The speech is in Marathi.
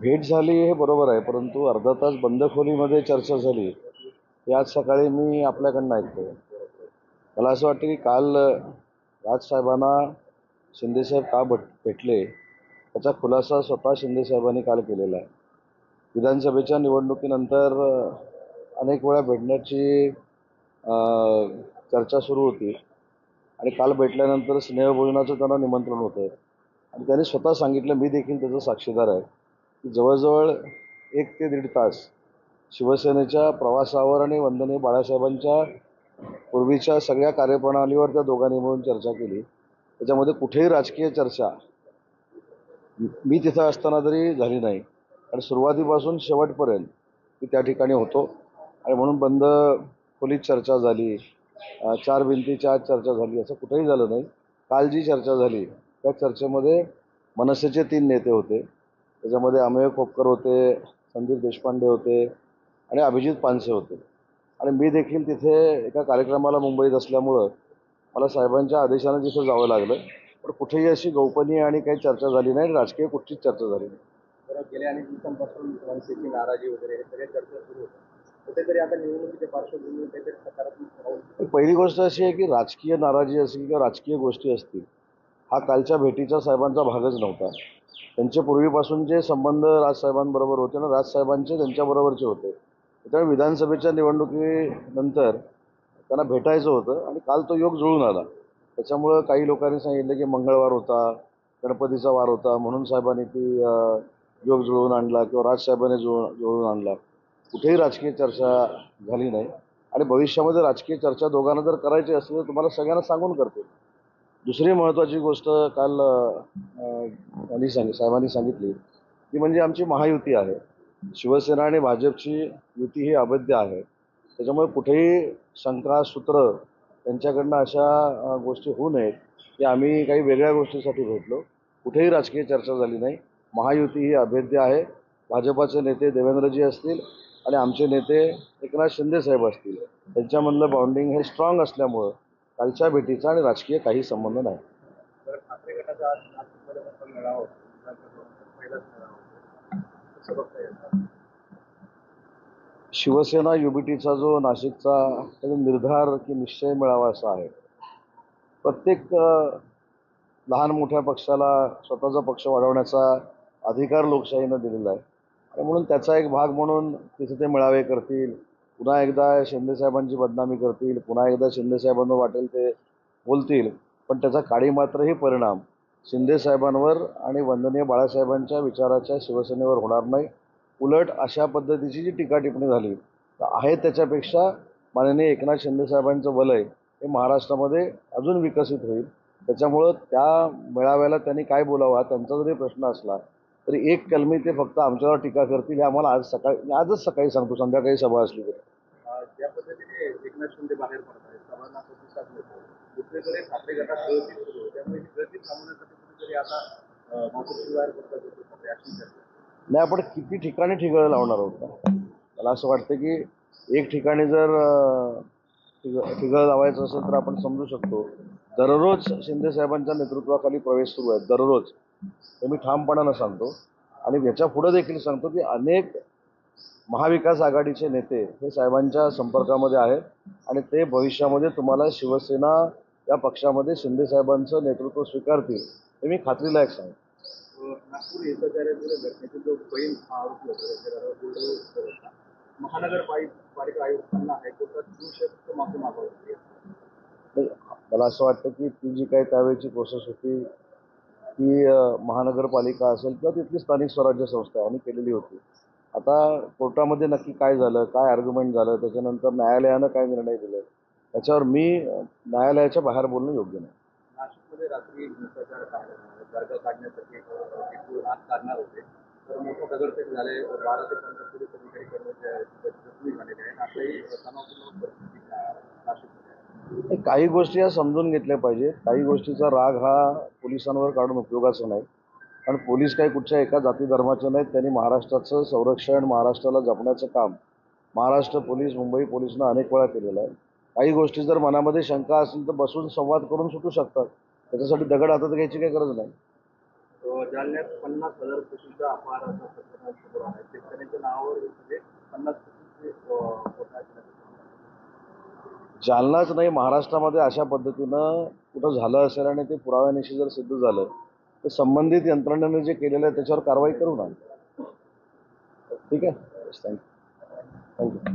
भेट झाली हे बरोबर आहे, परंतु अर्धा तास बंद खोलीमध्ये चर्चा झाली हे आज सकाळी मी आपल्याकडनं ऐकतोय. मला असं वाटतं की काल राजसाहेबांना शिंदेसाहेब का भेटले त्याचा खुलासा स्वतः शिंदेसाहेबांनी काल केलेला आहे. विधानसभेच्या निवडणुकीनंतर अनेक वेळा भेटण्याची चर्चा सुरू होती आणि काल भेटल्यानंतर स्नेहभोजनाचं त्यांना निमंत्रण होतं आणि त्यांनी स्वतः सांगितलं, मी देखील त्याचा साक्षीदार आहे, की जवळजवळ 1 ते 1.5 तास शिवसेनेच्या प्रवासावर आणि वंदनीय बाळासाहेबांच्या पूर्वीच्या सगळ्या कार्यप्रणालीवर त्या दोघांनी मिळून चर्चा केली. त्याच्यामध्ये कुठेही राजकीय चर्चा मी तिथं असताना तरी झाली नाही आणि सुरुवातीपासून शेवटपर्यंत मी त्या ठिकाणी होतो आणि म्हणून बंद खोलीत चर्चा झाली, 4 भिंतीच्या आत चर्चा झाली असं कुठेही झालं नाही. काल जी चर्चा झाली त्या चर्चेमध्ये मनसेचे 3 नेते होते. त्याच्यामध्ये अमेय खोपकर होते, संदीप देशपांडे होते आणि अभिजित पानसे होते आणि मी देखील तिथे एका कार्यक्रमाला मुंबईत असल्यामुळं मला साहेबांच्या आदेशानं तिथं जावं लागलं. पण कुठेही अशी गोपनीय आणि काही चर्चा झाली नाही, राजकीय कुठचीच चर्चा झाली नाही. तर गेल्या अनेक दिवसांपासून मनसेची नाराजी वगैरे हे सगळ्या चर्चा सुरू होत्या. कुठेतरी आता निवडणुकीच्या पार्श्वभूमीवर काहीतरी सकारात्मक पाऊल. पहिली गोष्ट अशी आहे की राजकीय नाराजी असेल किंवा राजकीय गोष्टी असतील, हा कालच्या भेटीचा साहेबांचा भागच नव्हता. त्यांचे पूर्वीपासून जे संबंध राजसाहेबांबरोबर होते ना, राजसाहेबांचे त्यांच्याबरोबरचे होते. त्यामुळे विधानसभेच्या निवडणुकीनंतर त्यांना भेटायचं होतं आणि काल तो योग जुळून आला. त्याच्यामुळं काही लोकांनी सांगितलं की मंगळवार होता, गणपतीचा वार होता, म्हणून साहेबांनी ती योग जुळवून आणला किंवा राजसाहेबांनी जुळवून आणला. कुठेही राजकीय चर्चा झाली नाही आणि भविष्यामध्ये राजकीय चर्चा दोघांना जर करायची असेल तर तुम्हाला सगळ्यांना सांगून करते. दुसरी महत्त्वाची गोष्ट काल साहेबांनी सांगितली ती म्हणजे आमची महायुती आहे. शिवसेना आणि भाजपची युती ही अवैध आहे. त्याच्यामुळे कुठेही शंका सूत्र त्यांच्याकडनं अशा गोष्टी होऊ नयेत की आम्ही काही वेगळ्या गोष्टीसाठी भेटलो. कुठेही राजकीय चर्चा झाली नाही. महायुती ही अभेद्य आहे. भाजपाचे नेते देवेंद्रजी असतील आणि आमचे नेते एकनाथ शिंदे साहेब असतील, त्यांच्यामधलं बॉन्डिंग हे स्ट्रॉंग असल्यामुळं कालच्या भेटीचा आणि राजकीय काही संबंध नाही. तर ठाकरे गटाचा आज नाशिकमध्ये मोठा मेळावा होता. पहिलाच मेळावा होता. कसं बघता येतं? शिवसेना युबीटीचा जो नाशिकचा निर्धार की निश्चय मिळावा असा आहे. प्रत्येक लहान मोठ्या पक्षाला स्वतःचा पक्ष वाढवण्याचा अधिकार लोकशाहीनं दिलेला आहे आणि म्हणून त्याचा एक भाग म्हणून तिथे ते मेळावे करतील, पुन्हा एकदा शिंदेसाहेबांची बदनामी करतील, पुन्हा एकदा शिंदेसाहेबांना वाटेल ते बोलतील. पण त्याचा काडीमात्रही परिणाम शिंदेसाहेबांवर आणि वंदनीय बाळासाहेबांच्या विचाराच्या शिवसेनेवर होणार नाही. उलट अशा पद्धतीची जी टीका टिप्पणी झाली तर आहे त्याच्यापेक्षा माननीय एकनाथ शिंदेसाहेबांचं वलय हे महाराष्ट्रामध्ये अजून विकसित होईल. त्याच्यामुळं त्या मेळाव्याला त्यांनी काय बोलावा त्यांचा जरी प्रश्न असला तरी एक कलमी ते फक्त आमच्यावर टीका करतील हे आम्हाला आजच सकाळी सांगतो, संध्याकाळी सभा असली तरी. ज्या पद्धतीने एकनाथ शिंदे बाहेर पडत आहेत, सभांना प्रतिसाद मिळतो, दुसरीकडे ठाकरे गटात गळती सुरू होते. त्यामुळे ही गळती थांबवण्यासाठी कुठेतरी आता मातोश्री बाहेर पडतात होते ठाकरे अशी चर्चा. नाही, आपण किती ठिकाणी ठिगळं लावणार आहोत का? मला असं वाटतं की एक ठिकाणी जर ठिगळ लावायचं असेल तर आपण समजू शकतो. दररोज शिंदेसाहेबांच्या नेतृत्वाखाली प्रवेश सुरू आहे, दररोज. हे मी ठामपणानं सांगतो आणि याच्या पुढे देखील सांगतो की अनेक महाविकास आघाडीचे नेते हे साहेबांच्या संपर्कामध्ये आहेत आणि ते भविष्यामध्ये तुम्हाला शिवसेना या पक्षामध्ये शिंदेसाहेबांचं नेतृत्व स्वीकारतील हे मी खात्रीलायक सांगतो. नागपूर हिंसाचाराच्या घटनेतील जो बहीण आरोपी होता त्याच्या घरावर गोळीबार होता. महानगरपालिका आयुक्तांना हायकोर्टात 200 माफी मागावी. मला असं वाटतं की ती जी काही त्यावेळेची प्रोसेस होती ती महानगरपालिका असेल किंवा तिथली स्थानिक स्वराज्य संस्था यांनी केलेली होती. आता कोर्टामध्ये नक्की काय झालं, काय आर्ग्युमेंट झालं, त्याच्यानंतर न्यायालयानं काय निर्णय दिले त्याच्यावर मी न्यायालयाच्या बाहेर बोलणं योग्य नाही. नाशिकमध्ये रात्री हिंसाचार दर्गा काढण्यासाठी आग काढणार होते, तर मोठं दगडफेक झाले. 12 ते 15 पोलीस अधिकारी कर्मचारी जखमी झालेले आहेत. आताही तणावपूर्ण परिस्थिती नाशिकमध्ये. काही गोष्टी या समजून घेतल्या पाहिजे. काही गोष्टीचा राग हा पोलिसांवर काढून उपयोगाचा नाही. कारण पोलीस काही कुठच्या एका जाती धर्माचे नाहीत. त्यांनी महाराष्ट्राचं संरक्षण, महाराष्ट्राला जपण्याचं काम महाराष्ट्र पोलीस, मुंबई पोलिसनं अनेक वेळा केलेलं आहे. काही गोष्टी जर मनामध्ये शंका असेल तर बसून संवाद करून सुटू शकतात. त्याच्यासाठी दगड हातात घ्यायची काही गरज नाही. जालन्यात 50,000 कोटींचा अपहाराचा प्रकरणात त्यांच्या नावावर म्हणजे 50 कोटींचे घोटाळा केल्याचं जालनाच नाही, महाराष्ट्रामध्ये अशा पद्धतीनं कुठं झालं असेल आणि ते पुराव्यानिशी जर सिद्ध झालं तर संबंधित यंत्रणेने जे केलेलं आहे त्याच्यावर कारवाई करू ना. ठीक आहे, थँक्यू.